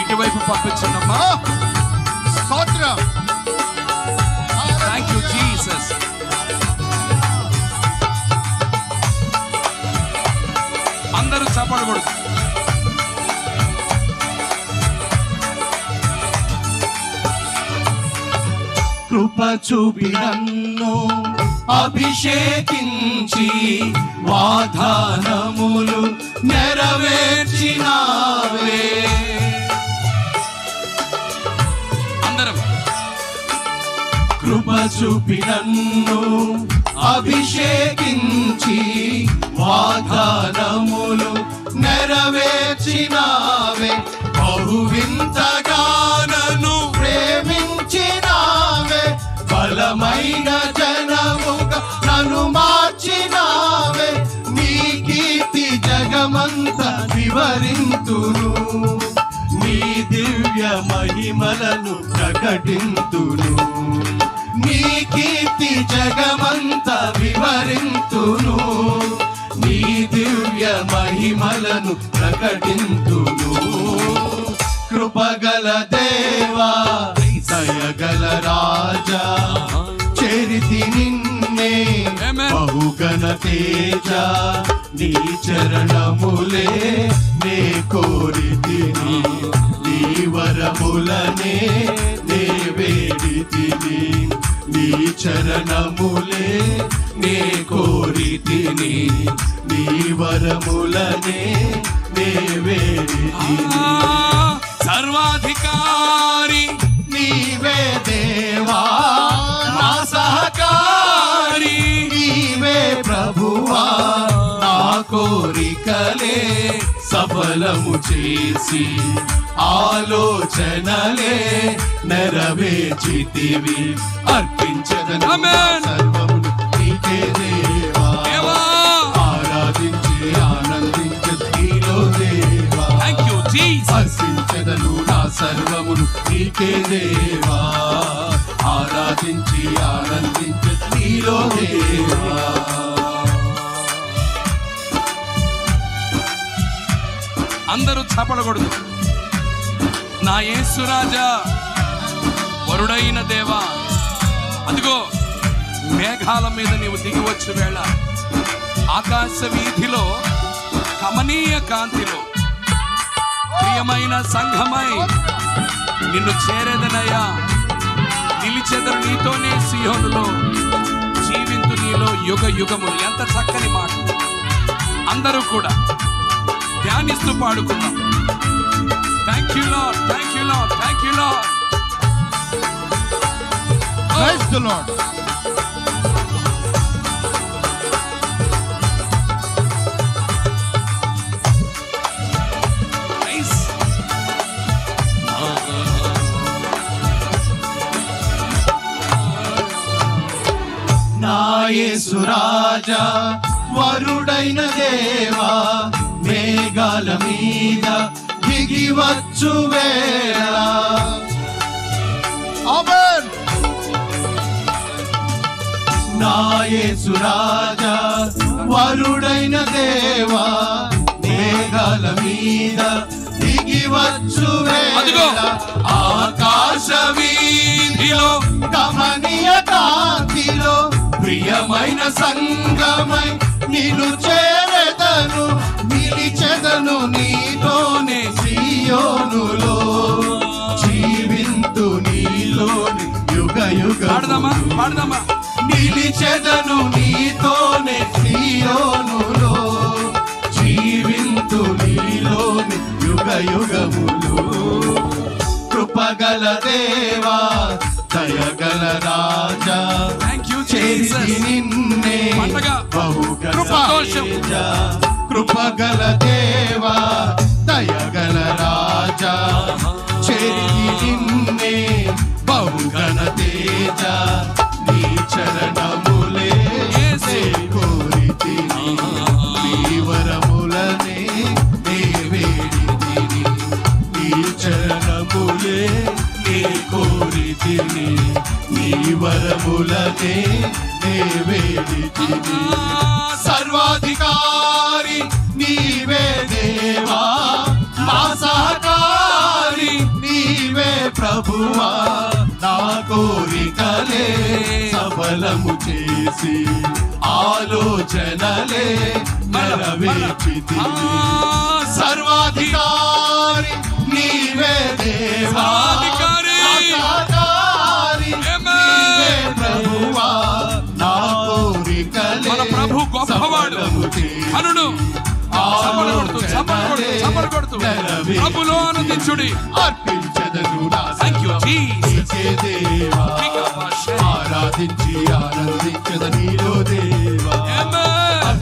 ఇటువైపు పంపించండమ్మా స్తోత్రం థ్యాంక్ యూ జీసస్ అందరూ చప్పట్లు కొడుతూ కృప చూపి నన్ను అభిషేకించి వాగ్దానములు నెరవేర్చినావే. అందరం కృప చూపి నన్ను అభిషేకించి వాగ్దానములు నెరవేర్చినావే. బహు వింతగా నన్ను ప్రేమించినావే. బలమైన జనముగా నన్ను మార్చినావే. నీ కీర్తి జగమంతా వివరింతును. నీ దివ్య మహిమలను ప్రకటింతును. నీ కీర్తి జగమంతా వివరింతును. నీ దివ్య మహిమలను ప్రకటింతును. కృపగల దేవా దయగల రాజా చేరితి నిన్నే బహుగణ తేజ. నీ చరణములే నే కోరితిని. నీ వరములనే నే వేడితిని. నీ చరణములే నే కోరితిని. నీ వరములనే నే వేడితిని. సర్వాధికారి నీవే దేవా నా సహకారి. నీవే ప్రభువా నా కోరికలే సఫలము చేసి ఆలోచనలే నెరవేర్చితివి. అర్పించదను సర్వమును నీకే దేవా. ఆరాధించి ఆనందించదు నీలో దేవా. హర్షించదను నా సర్వమును నీకే దేవా. ఆరాధించి ఆనందించదు నీలో దేవా. అందరూ చపలకూడదు. నా యేసు రాజా వరుడైన దేవా, అదిగో మేఘాల మీద నీవు దిగివచ్చు వేళ ఆకాశ వీధిలో కమనీయ కాంతిలో ప్రియమైన సంఘమై నిన్ను చేరేదనయ్యా. నిలిచెదరు నీతోనే సియోనులో, జీవింతు నీలో యుగ యుగములు. ఎంత చక్కని మాట. అందరూ కూడా ధ్యానిస్తూ పాడుకుందాం. Thank you Lord, thank you Lord, thank you Lord. Praise the Lord. Praise. నా యేసు రాజా వరుడైన దేవా మేఘాల మీద దిగివచ్చు వేళ. ఆమేన్. నా యేసు రాజా వరుడైన దేవా మేఘాల మీద దిగివచ్చు అదిగో వేళ. ఆకాశ వీధిలో కమనీయ కాంతిలో ప్రియమైన సంగమై నిన్ను చేరెదను. నిలిచెదను నీతోనే సియోనులో, జీవింతు నీలోని యుగ పాడదామా యుగములు. పాడదామా. నిలిచెదను నీతోనే సియోనులో, జీవింతు నీలోని యుగ యుగములు. కృపగల దేవా దయగల రాజా థ్యాంక్ యూ చేరితి జీసస్. నిన్నే పండగ. బహుగణ సంతోషం. తేజ. కృపగల దేవా దయగల రాజా చేరితి నిన్నే బహుగణ తేజ. నీ చరణములే నే కోరితిని. నీ వరములనే నే వేడితిని. నీ చరణములే నే కోరితిని. నీ వరములనే నే వేడితిని. సర్వాధికారి నీవే దేవా నా సహకారి. నీవే ప్రభువా నా కోరికలే సఫలము చేసి ఆలోచనలే నెరవేర్చితివి. సర్వాధికారి నీవే దేవా సర్వాధికారి. నా సహకారి. ఆమేన్. చప్పలు కొడుతూ చప్పలు కొడుతూ ప్రభులో ఆనందించుడి. అర్పించెదను నా Thank you, సర్వం Jesus. నీకే దేవా. ఆరాధించి ఆనందించద నీలో దేవా. Amen.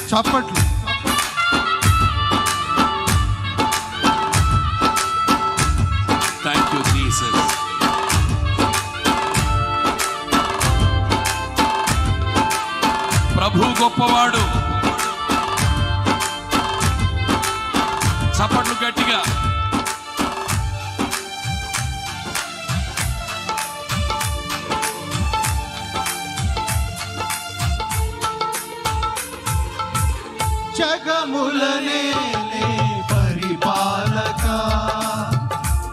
చప్పట్లు. Thank you, Jesus. ప్రభు గొప్పవాడు. చప్పట్లు గట్టిగా. జగములనే పరిపాలక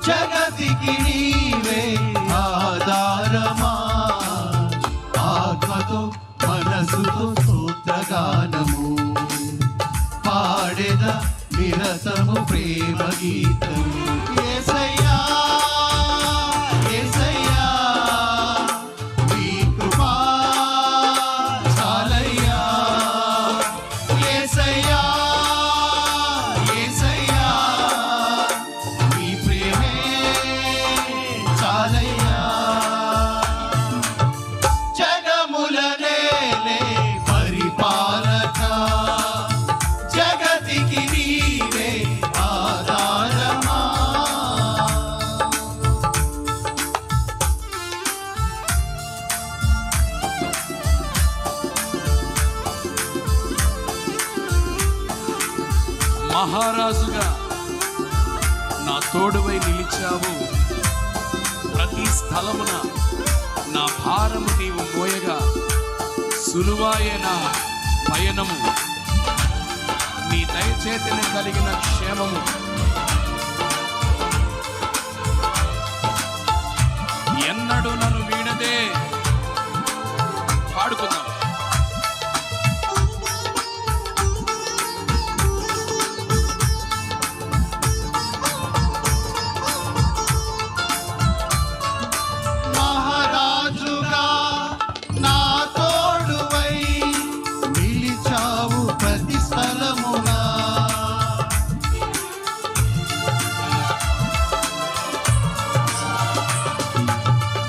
జగతికి నీవే ఆధారమా. ఆత్మతో మనసుతో స్తోత్రగానము పాడెద నిరతము ప్రేమ గీతము. యేసయ్యా యేసయ్యా నీ కృపా చాలయ్యా. యేసయ్యా యేసయ్యా నీ ప్రేమే చాలయ్యా. జగములనే పరిపాలక జగతికి నీవే ఆధారమా. మహారాజుగా నా తోడువై నిలిచావు. ప్రతి స్థలమున నా భారము నీవు మోయగా సులువాయే నా పయనము. నీ దయచేతనే కలిగిన క్షేమము. ఎన్నడూ నన్ను వీడదే. పాడుకుందాం. మహారాజుగా నా తోడువై నిలిచావు ప్రతి స్థలమున.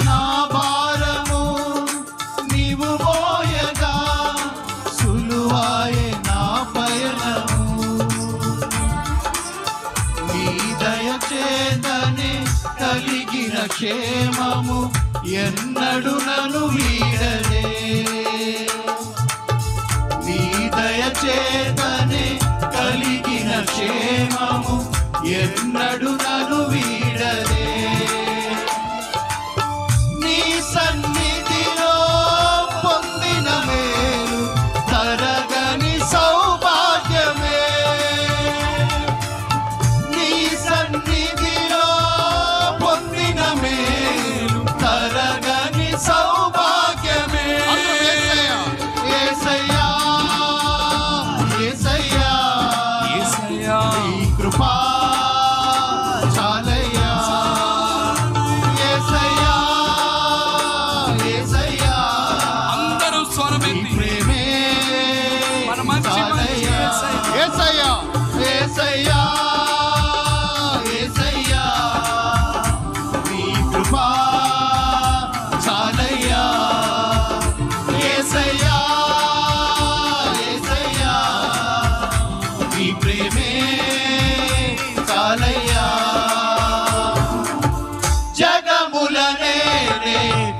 నా భారము నీవు మోయగా సులువాయే నా పయనము. నీ దయచేతనే కలిగిన క్షేమము ఎన్నడు నన్ను వీడలే. నీ దయచేతనే కలిగిన క్షేమము ఎన్నడు నన్ను వీడలే. నీ సన్నిధిలో పొందిన మేలు తరగని సౌభాగ్యమే. నీ సన్నిధిలో పొందిన మేలు తరగని సౌభాగ్యమే. యేసయ్యా యేసయ్యా యేసయ్యా నీ కృపా చాలయ్యా. యేసయ్యా యేసయ్యా అందరూ నీ స్వరమెత్తి ప్రేమే మన మంచి చాలయ్యా. యేసయ్యా యేసయ్యా యేసయ్యా నీ కృపా చాలయ్యా. యేసయ్యా యేసయ్యా నీ ప్రేమే చాలయ్యా. జగములనే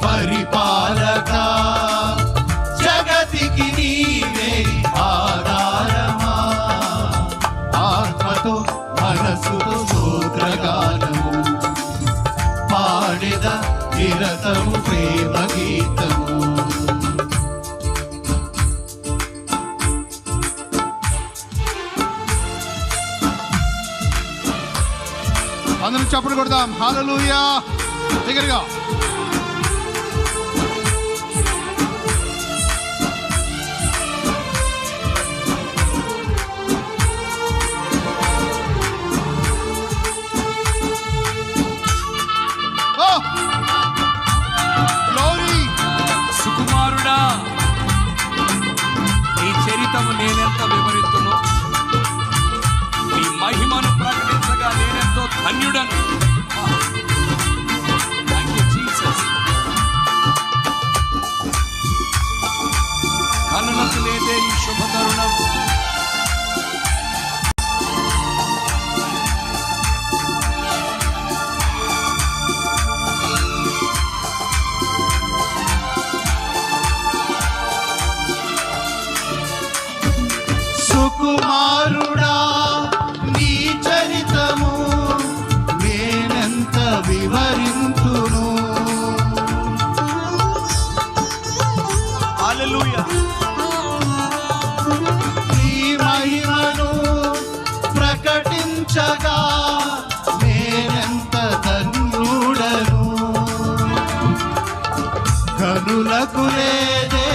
పరిపాలక జగతికి నీవే ఆధారమా. ఆత్మతో మనసుతో స్తోత్రగానము పాడెద నిరతము ప్రేమ గీతము. అందరం చప్పట్లు కొడదాం. హల్లెలూయా. దగ్గరగా సుకుమారుడా, నీ చరితము నేనెంత వివరితును, నీ మహిమను ప్రకటించగా నేనెంతో ధన్యుడను. Thank you, Jesus. కనులకు లేదే ఈ శుభ తరుణం. సుకుమారుడా, నీ చరితము నేనెంత వివరింతును. హల్లెలూయా. నీ మహిమను ప్రకటించగా నేనెంత ధన్యుడను. కనులకు లేదే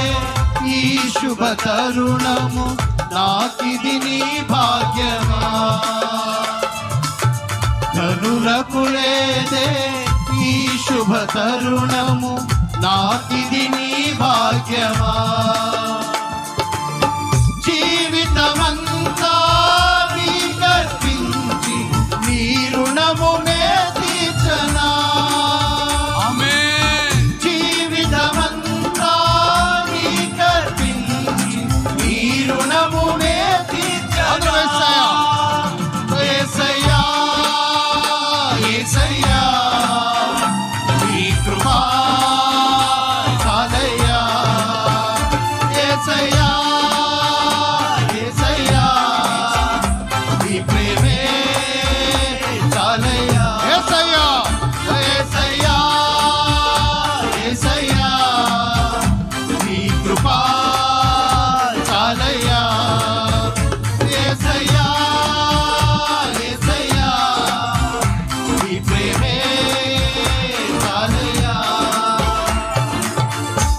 ఈ శుభ తరుణము, నాకిది నీ భాగ్యమా. కనులకు లేదే ఈ శుభ తరుణము, నాకిది నీ భాగ్యమా.